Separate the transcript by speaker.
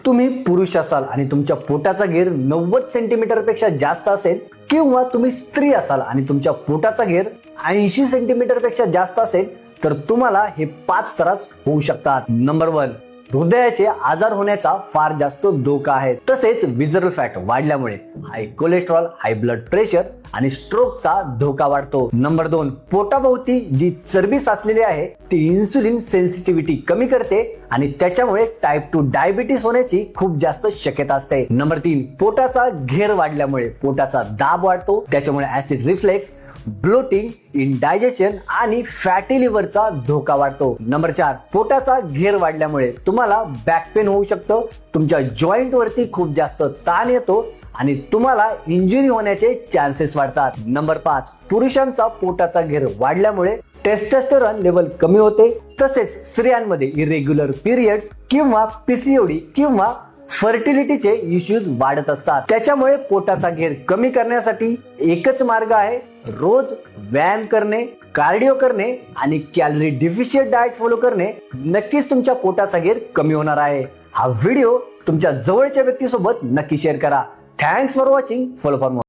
Speaker 1: तुम्ही पुरुष असाल आणि तुमच्या पोटाचा घेर 90 सेंटीमीटर पेक्षा जास्त असेल, किंवा तुम्ही स्त्री असाल आणि तुमच्या पोटाचा घेर 80 सेंटीमीटर पेक्षा जास्त असेल, तर तुम्हाला हे 5 त्रास होऊ शकतात. नंबर 1, हृदयाचे आजार होण्याचा फार जास्त धोका आहे. तसेच विजरल फॅट वाढल्यामुळे हाय कोलेस्ट्रॉल, हाय ब्लड प्रेशर आणि स्ट्रोकचा धोका वाढतो. नंबर 2, पोटाभोवती जी चरबी साचलेली आहे ती इन्सुलिन सेन्सिटिव्हिटी कमी करते आणि त्याच्यामुळे टाईप 2 डायबिटीस होण्याची खूप जास्त शक्यता असते. नंबर 3, पोटाचा घेर वाढल्यामुळे पोटाचा दाब वाढतो, त्याच्यामुळे ऍसिड रिफ्लेक्स, ब्लोटिंग, इंडायजेशन आणि फॅटी लिव्हरचा धोका वाढतो. नंबर 4, पोटाचा घेर वाढल्यामुळे तुम्हाला बॅक पेन होऊ शकतं, तुमच्या जॉईंट वरती खूप जास्त ताण येतो आणि तुम्हाला इंजुरी होण्याचे चान्सेस वाढतात. नंबर 5, पुरुषांचा पोटाचा घेर वाढल्यामुळे टेस्टोस्टेरॉन लेवल कमी होते. तसेच स्त्रियांमध्ये इरेग्युलर पिरियड्स किंवा पीसीओडी किंवा फर्टिलिटीचे इश्यूज वाढत असतात. त्याच्यामुळे पोटाचा घेर कमी करण्यासाठी एकच मार्ग आहे, रोज व्यायाम करणे, कार्डिओ करणे आणि कॅलरी डिफिशियंट डाएट फॉलो करणे. नक्कीच तुमच्या पोटाचा घेर कमी होणार आहे. हा व्हिडिओ तुमच्या जवळच्या व्यक्तीसोबत नक्की शेअर करा. Thanks for watching. Follow for more.